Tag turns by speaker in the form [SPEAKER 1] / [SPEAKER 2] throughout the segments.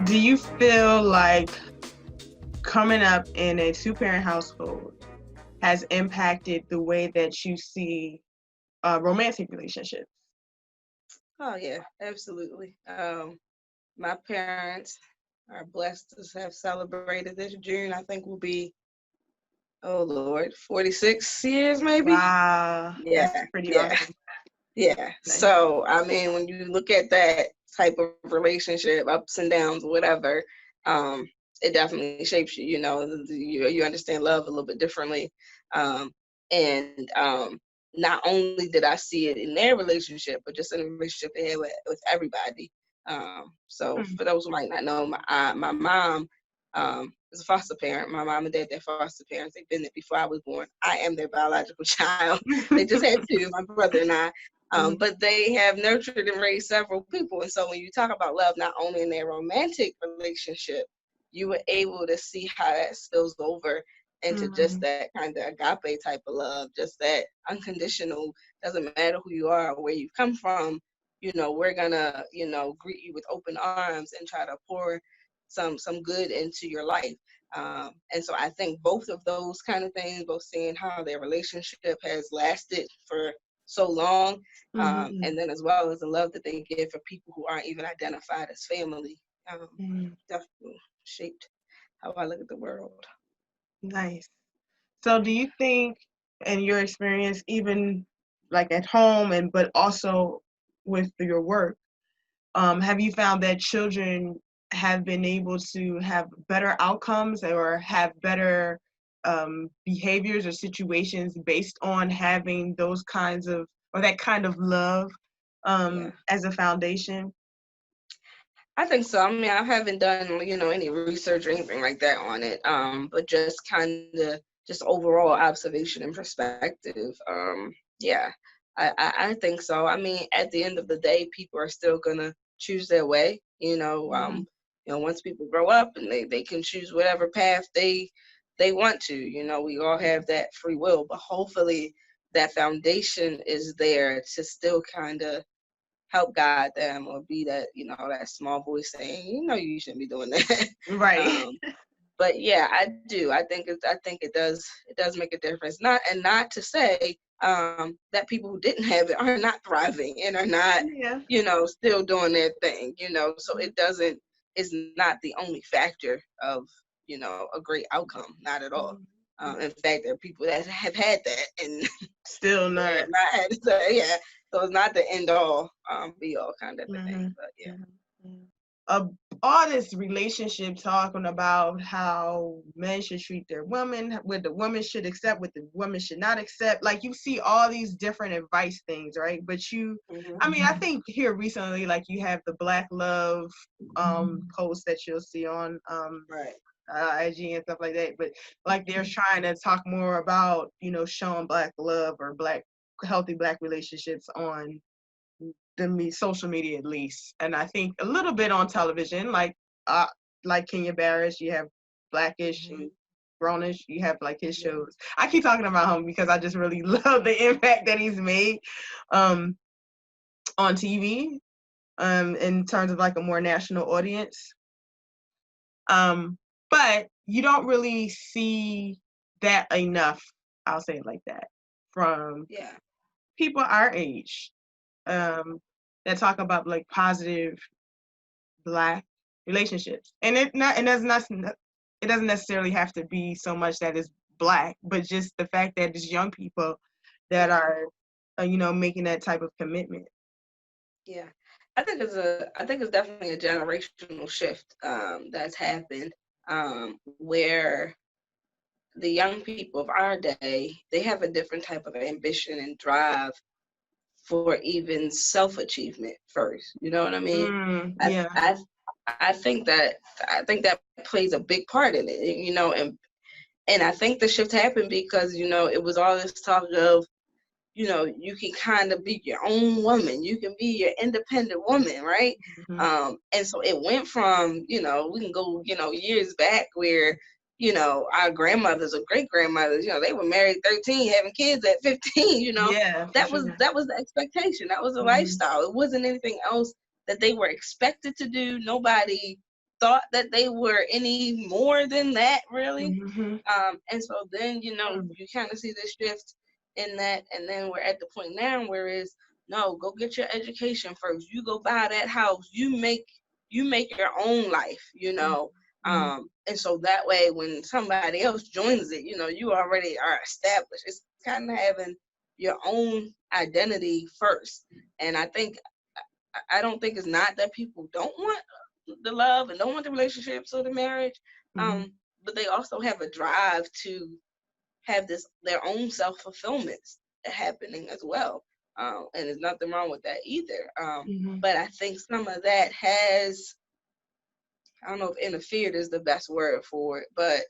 [SPEAKER 1] Do you feel like coming up in a two-parent household has impacted the way that you see romantic relationships?
[SPEAKER 2] Oh yeah, absolutely. My parents are blessed to have celebrated this June. I think will be, oh Lord, 46 years maybe.
[SPEAKER 1] Wow, that's
[SPEAKER 2] Yeah,
[SPEAKER 1] pretty
[SPEAKER 2] yeah,
[SPEAKER 1] awesome.
[SPEAKER 2] yeah.
[SPEAKER 1] Nice.
[SPEAKER 2] So I mean, when you look at that type of relationship, ups and downs, whatever, um, it definitely shapes you. You know, you understand love a little bit differently, and not only did I see it in their relationship, but just in the relationship they had with everybody. So
[SPEAKER 1] Mm.
[SPEAKER 2] for those who might not know, my mom is a foster parent. My mom and dad, they're foster parents. They've been there before I was born. I am their biological child. They just had two, my brother and I.
[SPEAKER 1] Mhm.
[SPEAKER 2] But they have nurtured and raised several people. And so when you talk about love, not only in their romantic relationship, you were able to see how that spills over into just
[SPEAKER 1] Mhm.
[SPEAKER 2] that kind of agape type of love, just that unconditional, doesn't matter who you are or where you've come from, we're gonna, greet you with open arms and try to pour some good into your life. And so I think both of those kind of things, both seeing how their relationship has lasted for so long,
[SPEAKER 1] Mhm.
[SPEAKER 2] and then as well as the love that they give for people who aren't even identified as family,
[SPEAKER 1] Mhm.
[SPEAKER 2] definitely shaped how I look at the world.
[SPEAKER 1] Nice. So do you think, in your experience, even like at home and but also with your work, have you found that children have been able to have better outcomes or have better behaviors or situations based on having those kinds of or that kind of love
[SPEAKER 2] Yeah.
[SPEAKER 1] as a foundation?
[SPEAKER 2] I think so. I mean, I haven't done, any research or anything like that on it. But just kind of just overall observation and perspective. Yeah, I think so. I mean, at the end of the day, people are still gonna choose their way.
[SPEAKER 1] Mhm.
[SPEAKER 2] Once people grow up and they can choose whatever path they want to. We all have that free will, but hopefully that foundation is there to still kind of help guide them or be that that small voice saying you shouldn't be doing that.
[SPEAKER 1] Right.
[SPEAKER 2] um but yeah, I do. I think it does make a difference, not to say that people who didn't have it are not thriving and are not
[SPEAKER 1] Yeah.
[SPEAKER 2] still doing their thing, so it doesn't is not the only factor of a great outcome, not at all.
[SPEAKER 1] Mhm.
[SPEAKER 2] In fact, there are people that have had that and
[SPEAKER 1] Still
[SPEAKER 2] they
[SPEAKER 1] not.
[SPEAKER 2] have not had it. So yeah, so it's not the end all, be all kind of thing.
[SPEAKER 1] Mhm.
[SPEAKER 2] But yeah.
[SPEAKER 1] Mhm. Mhm. Uh, all this relationship talking about how men should treat their women, what the woman should accept, what the woman should not accept. Like you see all these different advice things, right? But
[SPEAKER 2] Hmm.
[SPEAKER 1] I mean, I think here recently, like you have the Black Love posts that you'll see on
[SPEAKER 2] Right.
[SPEAKER 1] IG and stuff like that. But like they're trying to talk more about showing Black love or Black healthy Black relationships on the social media at least, and I think a little bit on television, uh, like Kenya Barris, you have Blackish
[SPEAKER 2] Hmm.
[SPEAKER 1] and Grownish, you have like his
[SPEAKER 2] Yeah.
[SPEAKER 1] shows. I keep talking about him because I just really love the impact that he's made um, on TV in terms of like a more national audience. Um, but you don't really see that enough. I'll say it like that from
[SPEAKER 2] Yeah.
[SPEAKER 1] people our age um, that talk about like positive Black relationships, and it doesn't necessarily have to be so much that it's Black, but just the fact that it's young people that
[SPEAKER 2] Yeah.
[SPEAKER 1] are making that type of commitment.
[SPEAKER 2] Yeah. I think it's definitely a generational shift that's happened, where the young people of our day, they have a different type of ambition and drive for even self-achievement first. You know what I mean? I
[SPEAKER 1] Yeah.
[SPEAKER 2] I I think that plays a big part in it, and I think the shift happened because it was all this talk of you can kind of be your own woman. You can be your independent woman, right?
[SPEAKER 1] Hmm.
[SPEAKER 2] And so it went from, we can go, years back where, our grandmothers or great grandmothers, they were married 13, having kids at 15,
[SPEAKER 1] Yeah, for
[SPEAKER 2] that was
[SPEAKER 1] sure.
[SPEAKER 2] that was the expectation. That was the
[SPEAKER 1] Hmm.
[SPEAKER 2] lifestyle. It wasn't anything else that they were expected to do. Nobody thought that they were any more than that, really.
[SPEAKER 1] Mm-hmm.
[SPEAKER 2] And so then, you kind of see this shift in that, and then we're at the point now where it's, no, go get your education first. You go buy that house. You make your own life,
[SPEAKER 1] Mm-hmm.
[SPEAKER 2] And so that way, when somebody else joins it, you already are established. It's kind of having your own identity first. And I don't think it's not that people don't want the love and don't want the relationships or the marriage,
[SPEAKER 1] Mm-hmm.
[SPEAKER 2] but they also have a drive to have their own self-fulfillment happening as well. And there's nothing wrong with that either.
[SPEAKER 1] Mm-hmm.
[SPEAKER 2] But I think some of that has, I don't know if interfered is the best word for it, but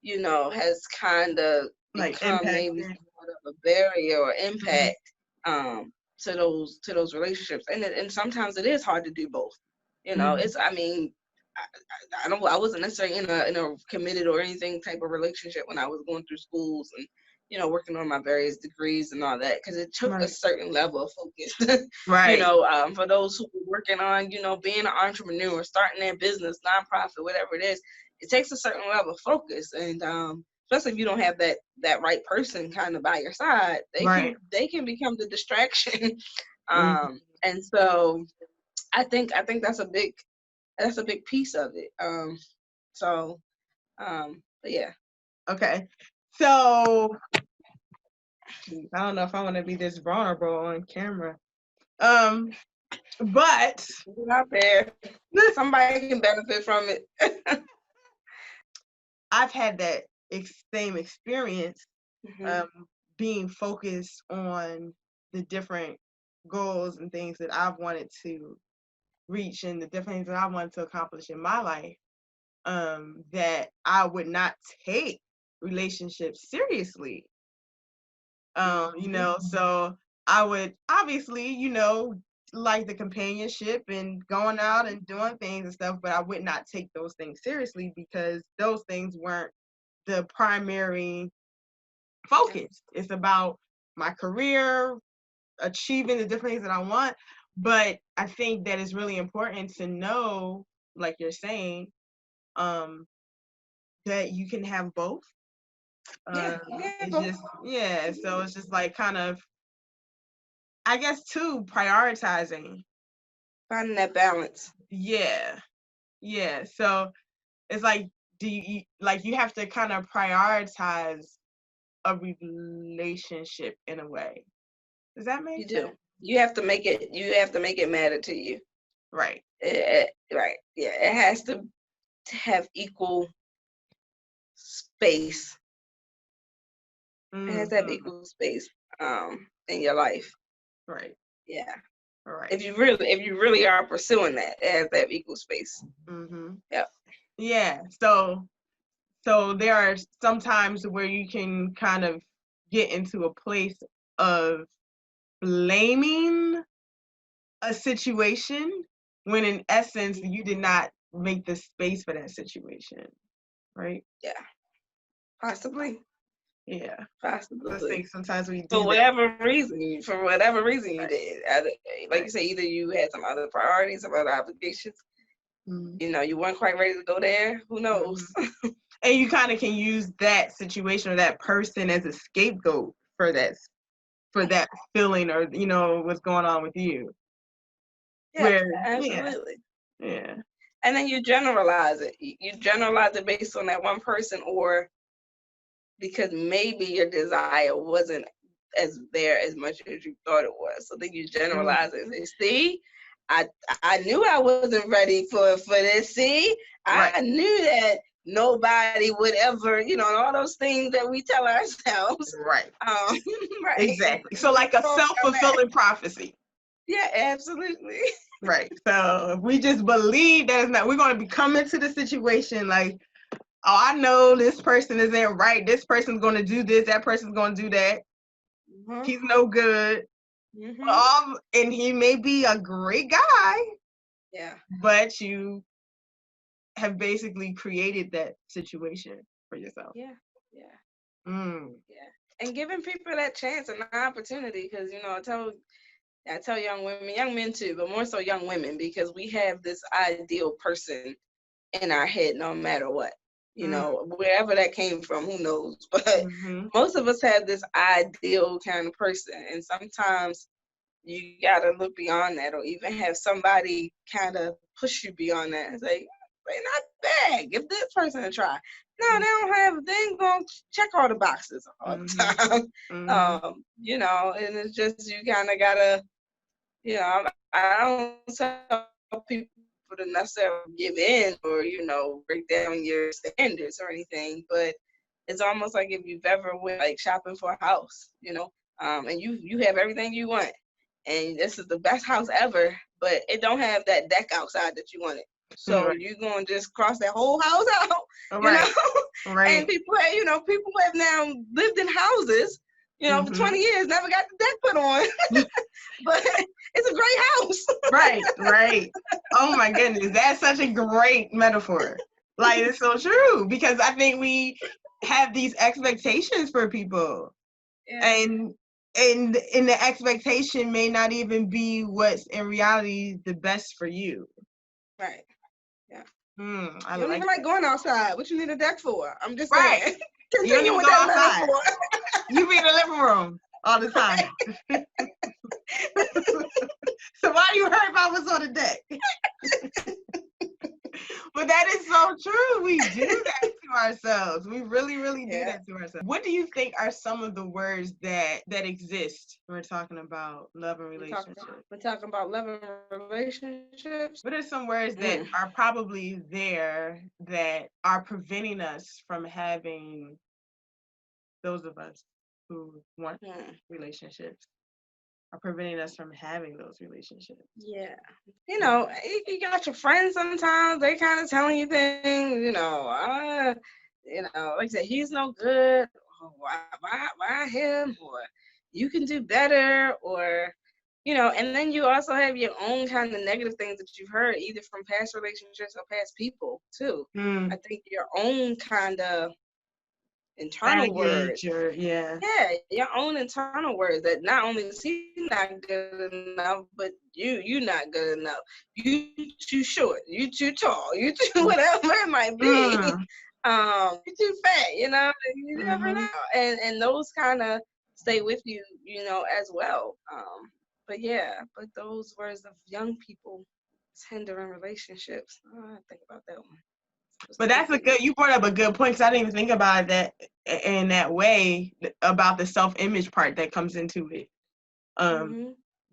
[SPEAKER 2] has kind of
[SPEAKER 1] Like
[SPEAKER 2] become maybe
[SPEAKER 1] impacted.
[SPEAKER 2] somewhat of a barrier or
[SPEAKER 1] Mm-hmm.
[SPEAKER 2] impact to those relationships. And sometimes it is hard to do both.
[SPEAKER 1] Mm-hmm.
[SPEAKER 2] It's, I mean, I wasn't necessarily in a committed or anything type of relationship when I was going through schools and working on my various degrees and all that, because it took a
[SPEAKER 1] Right.
[SPEAKER 2] certain level of focus.
[SPEAKER 1] Right.
[SPEAKER 2] For those who are working on being an entrepreneur, starting their business, nonprofit, whatever it is, it takes a certain level of focus, and especially if you don't have that right person kind of by your side,
[SPEAKER 1] Right.
[SPEAKER 2] they can become the distraction.
[SPEAKER 1] Mm-hmm.
[SPEAKER 2] And so I think that's a big piece of it. But yeah.
[SPEAKER 1] Okay. So I don't know if I want to be this vulnerable on camera. But
[SPEAKER 2] Get out there. Somebody can benefit from it.
[SPEAKER 1] I've had that same experience,
[SPEAKER 2] Mm-hmm.
[SPEAKER 1] being focused on the different goals and things that I've wanted to reach and the different things that I wanted to accomplish in my life, that I would not take relationships seriously. So I would obviously, like the companionship and going out and doing things and stuff, but I would not take those things seriously because those things weren't the primary focus. It's about my career, achieving the different things that I want. But I think that it's really important to know, like you're saying, that you can have both.
[SPEAKER 2] Yeah.
[SPEAKER 1] It's just, yeah. So it's just like kind of, I guess, too, prioritizing.
[SPEAKER 2] Finding that balance.
[SPEAKER 1] Yeah. Yeah. So it's like, you have to kind of prioritize a relationship in a way. Does that
[SPEAKER 2] You
[SPEAKER 1] make
[SPEAKER 2] do.
[SPEAKER 1] sense?
[SPEAKER 2] You have to make it. You have to make it matter to you.
[SPEAKER 1] Right.
[SPEAKER 2] Right. Yeah. It has to have equal space. It has to have
[SPEAKER 1] Mm-hmm.
[SPEAKER 2] equal space in your life.
[SPEAKER 1] Right.
[SPEAKER 2] Yeah.
[SPEAKER 1] Right.
[SPEAKER 2] If you really are pursuing that, it has to have equal space.
[SPEAKER 1] Mm-hmm.
[SPEAKER 2] Yep.
[SPEAKER 1] Yeah. So there are some times where you can kind of get into a place of blaming a situation when in essence you did not make the space for that situation, right?
[SPEAKER 2] Yeah. Possibly.
[SPEAKER 1] Yeah. I
[SPEAKER 2] Possibly.
[SPEAKER 1] think sometimes we
[SPEAKER 2] For
[SPEAKER 1] do that.
[SPEAKER 2] whatever reason, you
[SPEAKER 1] Right.
[SPEAKER 2] did. Like you
[SPEAKER 1] Right.
[SPEAKER 2] say, either you had some other priorities, some other obligations.
[SPEAKER 1] Mm-hmm.
[SPEAKER 2] You weren't quite ready to go there. Who knows?
[SPEAKER 1] And you kind of can use that situation or that person as a scapegoat for that feeling or what's going on with you.
[SPEAKER 2] Yeah,
[SPEAKER 1] Where yeah,
[SPEAKER 2] absolutely.
[SPEAKER 1] yeah,
[SPEAKER 2] And then you generalize it. You generalize it based on that one person, or because maybe your desire wasn't as much as you thought it was. So then you generalize it and say, "See, I knew I wasn't ready for this. See,
[SPEAKER 1] right,
[SPEAKER 2] I knew that nobody would ever, all those things that we tell ourselves."
[SPEAKER 1] right,
[SPEAKER 2] Right.
[SPEAKER 1] exactly. So like a self-fulfilling prophecy.
[SPEAKER 2] Yeah, absolutely.
[SPEAKER 1] Right. So if we just believe that it's not, we're going to be coming to the situation like, oh, I know this person isn't right. This person's going to do this. That person's going to do that.
[SPEAKER 2] Mm-hmm.
[SPEAKER 1] He's no good.
[SPEAKER 2] Mm-hmm.
[SPEAKER 1] And he may be a great guy,
[SPEAKER 2] Yeah.
[SPEAKER 1] but you have basically created that situation for yourself.
[SPEAKER 2] Yeah. Yeah.
[SPEAKER 1] Mm.
[SPEAKER 2] Yeah. And giving people that chance and opportunity, because I tell young women, young men too, but more so young women, because we have this ideal person in our head no matter what. You know, wherever that came from, who knows? But most of us have this ideal kind of person, and sometimes you gotta look beyond that, or even have somebody kind of push you beyond that and say, they're not bad. Give this person a try. No, they don't have. They ain't gonna check all the boxes all the time. You know, and it's just you kind of gotta. You know, I don't tell people to necessarily give in or, you know, break down your standards or anything, but it's almost like if you've ever went like shopping for a house, you know, and you have everything you want, and this is the best house ever, but it don't have that deck outside that you wanted. So you're gonna just cross that whole house out, you know? And people have, you know, people have now lived in houses, you know, for 20 years, never got the deck put on. But it's a great
[SPEAKER 1] Right,
[SPEAKER 2] house.
[SPEAKER 1] right. Oh my goodness, that's such a great metaphor. Like, it's so true, because I think we have these expectations for people, and the expectation may not even be what's in reality the best for you.
[SPEAKER 2] Right. Yeah.
[SPEAKER 1] You
[SPEAKER 2] don't even like going outside. What you need a deck for? I'm just
[SPEAKER 1] right.
[SPEAKER 2] saying.
[SPEAKER 1] You don't even go outside. You be in the living room all the time. So why are you worried about what's on the deck? But that is so true. We do that to ourselves. We really, really do that to ourselves. What do you think are some of the words that exist when we're talking about love and relationships?
[SPEAKER 2] We're talking about love and relationships.
[SPEAKER 1] What are some words that are probably there that are preventing us from having, those of us who want relationships, are preventing us from having those relationships?
[SPEAKER 2] Yeah. You know, you got your friends sometimes, they kind of telling you things, you know, like I said, he's no good, or why him, or you can do better, or, you know, and then you also have your own kind of negative things that you've heard either from past relationships or past people too. I think your own kind of internal words. Your own internal words that not only is he not good enough, but you not good enough. You too short, you too tall, you too whatever it might be. You too fat, you know, you never know. And those kind of stay with you, you know, as well. But those words of young people hindering relationships. I think about that one.
[SPEAKER 1] But that's you brought up a good point, because I didn't even think about that in that way, about the self-image part that comes into it.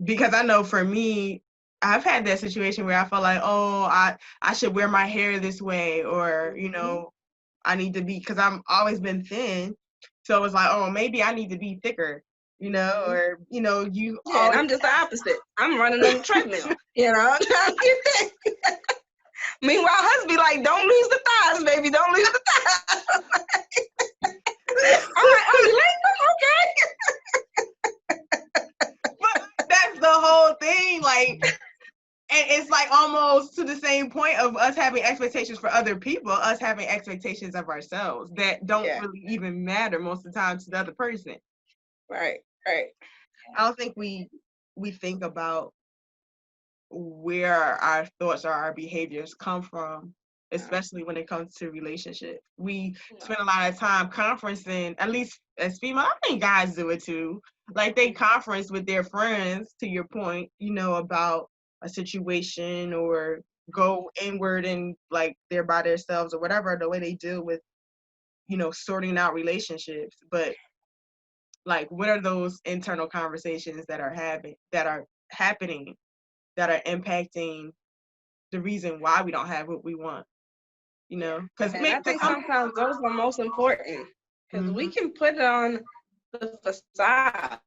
[SPEAKER 1] Because I know for me, I've had that situation where I felt like, oh, I should wear my hair this way, or, you know, I need to be, because I've always been thin. So it was like, oh, maybe I need to be thicker, you know, or, you know, you.
[SPEAKER 2] Yeah, and I'm just the opposite. I'm running on the treadmill, you know, trying to get thick. Meanwhile, husband be like, don't lose the thighs, baby. Don't lose the thighs. I'm like, oh, you like them? Okay.
[SPEAKER 1] But that's the whole thing. Like, and it's like almost to the same point of us having expectations for other people, us having expectations of ourselves that don't really even matter most of the time to the other person.
[SPEAKER 2] Right.
[SPEAKER 1] I don't think we think about where our thoughts or our behaviors come from, especially when it comes to relationships. We spend a lot of time conferencing, at least as female, I think guys do it too. Like, they conference with their friends, to your point, you know, about a situation, or go inward and like they're by themselves or whatever, the way they deal with, you know, sorting out relationships. But like, what are those internal conversations that are happening, that are impacting the reason why we don't have what we want, you know? Because
[SPEAKER 2] I think sometimes those are most important, because we can put it on the facade,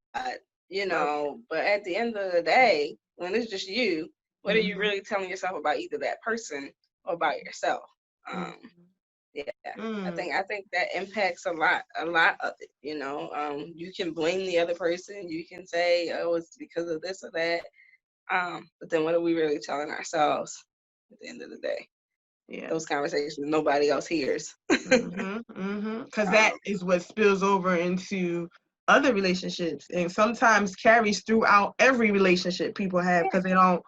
[SPEAKER 2] you know, but at the end of the day, when it's just you, what are you really telling yourself about either that person or about yourself? I think that impacts a lot of it, you know. You can blame the other person, you can say, oh, it's because of this or that, but then what are we really telling ourselves at the end of the day? Those conversations nobody else hears.
[SPEAKER 1] Because that is what spills over into other relationships, and sometimes carries throughout every relationship people have, because they don't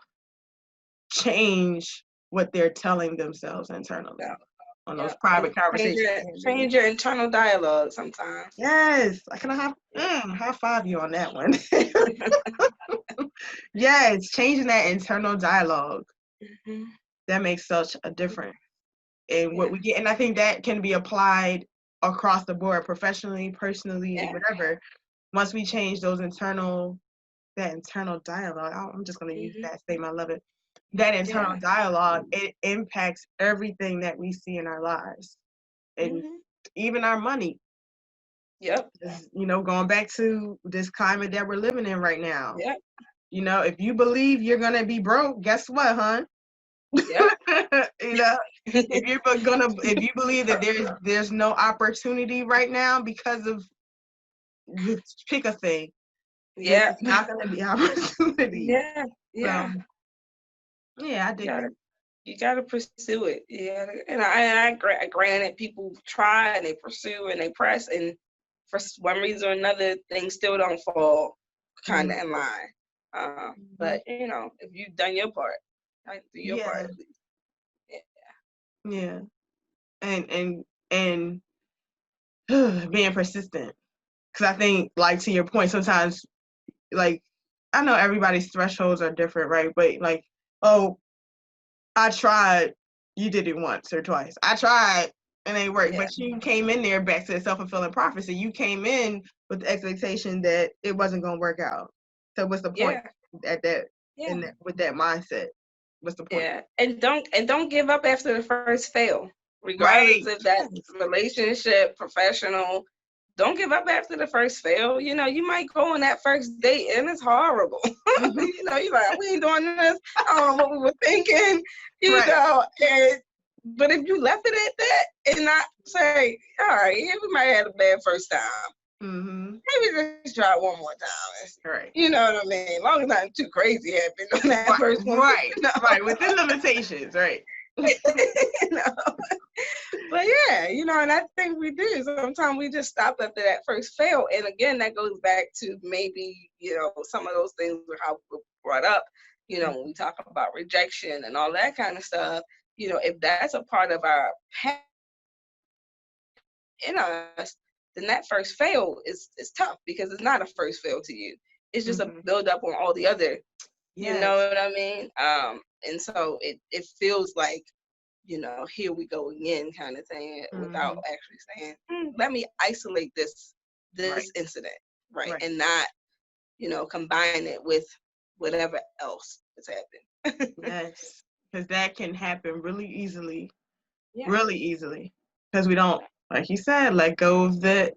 [SPEAKER 1] change what they're telling themselves internally
[SPEAKER 2] Yeah.
[SPEAKER 1] on
[SPEAKER 2] Yeah.
[SPEAKER 1] those private conversations.
[SPEAKER 2] Change your internal dialogue sometimes.
[SPEAKER 1] Yes, I can high five you on that one. Yes, changing that internal dialogue.
[SPEAKER 2] Mm-hmm.
[SPEAKER 1] That makes such a difference in what
[SPEAKER 2] Yeah.
[SPEAKER 1] we get. And I think that can be applied across the board, professionally, personally,
[SPEAKER 2] Yeah.
[SPEAKER 1] whatever. Once we change that internal dialogue, I'm just going to use
[SPEAKER 2] Mm-hmm.
[SPEAKER 1] that statement. I love it. That internal
[SPEAKER 2] Yeah.
[SPEAKER 1] dialogue, it impacts everything that we see in our lives and
[SPEAKER 2] Mm-hmm.
[SPEAKER 1] even our money.
[SPEAKER 2] Yep.
[SPEAKER 1] You know, going back to this climate that we're living in right now.
[SPEAKER 2] Yep.
[SPEAKER 1] You know, if you believe you're going to be broke, guess what, hon?
[SPEAKER 2] Yep.
[SPEAKER 1] You know, if you believe that there's no opportunity right now because of, just pick a thing, then
[SPEAKER 2] Yeah.
[SPEAKER 1] it's not going to be opportunity.
[SPEAKER 2] Yeah. Yeah.
[SPEAKER 1] So yeah, I dig it.
[SPEAKER 2] You gotta pursue it. Yeah, and I granted people try and they pursue and they press, and for one reason or another, things still don't fall kind of in line. But you know, if you've done your part, do your part
[SPEAKER 1] Yeah,
[SPEAKER 2] at least.
[SPEAKER 1] yeah, and being persistent, because I think, like, to your point, sometimes, like, I know everybody's thresholds are different, right? But like, oh, I tried, you did it once or twice. I tried and it worked.
[SPEAKER 2] Yeah.
[SPEAKER 1] But you came in there, back to the self-fulfilling prophecy. You came in with the expectation that it wasn't going to work out. So what's the point at that?
[SPEAKER 2] Yeah.
[SPEAKER 1] With that mindset? What's the point?
[SPEAKER 2] Yeah, and don't give up after the first fail, regardless
[SPEAKER 1] Right.
[SPEAKER 2] if that's relationship, professional. Don't give up after the first fail. You know, you might go on that first date and it's horrible. You know, you're like, we ain't doing this. I don't know what we were thinking. You
[SPEAKER 1] Right.
[SPEAKER 2] know, but if you left it at that and not say, all right, yeah, we might have had a bad first time. Maybe just try it one more time.
[SPEAKER 1] Right.
[SPEAKER 2] You know what I mean? As long as nothing too crazy happened on that first one.
[SPEAKER 1] Right.
[SPEAKER 2] You know?
[SPEAKER 1] Right. Within limitations. Right.
[SPEAKER 2] You know? But yeah, you know, and I think we do. Sometimes we just stop after that first fail. And again, that goes back to maybe, you know, some of those things with how we were brought up, you know, when we talk about rejection and all that kind of stuff, you know, if that's a part of our past in us, then that first fail is tough because it's not a first fail to you. It's just a build up on all the other, you know what I mean? And so it feels like, you know, here we go again kind of thing without actually saying, let me isolate this incident, right? And not, you know, combine it with whatever else has happened.
[SPEAKER 1] Yes, because that can happen really easily.
[SPEAKER 2] Yeah.
[SPEAKER 1] Really easily. Because we don't, like you said, let go of the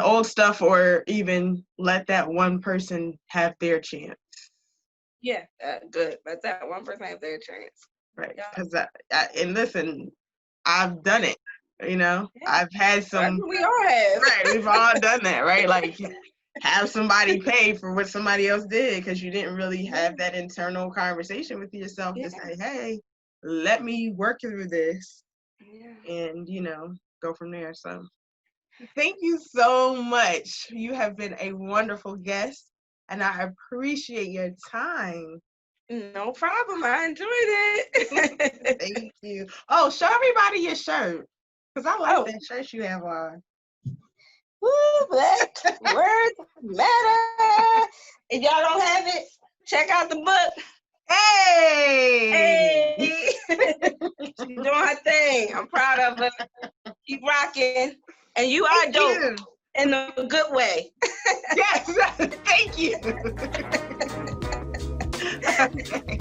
[SPEAKER 1] old stuff, or even let that one person have their chance.
[SPEAKER 2] Yeah, good. Let that one person have their chance.
[SPEAKER 1] Right. Because and listen, I've done it. You know, I've had some.
[SPEAKER 2] We all have.
[SPEAKER 1] Right. We've all done that, right? Like, have somebody pay for what somebody else did because you didn't really have that internal conversation with yourself to say, hey, let me work through this and, you know, go from there. So thank you so much. You have been a wonderful guest, and I appreciate your time.
[SPEAKER 2] No problem. I enjoyed it.
[SPEAKER 1] Thank you. Oh, show everybody your shirt, because I like that shirt you have on.
[SPEAKER 2] Woo, Black words matter. If y'all don't have it, check out the book.
[SPEAKER 1] Hey!
[SPEAKER 2] She's doing her thing. I'm proud of her. Keep rocking. And you are dope in a good way.
[SPEAKER 1] Yes, thank you. Okay.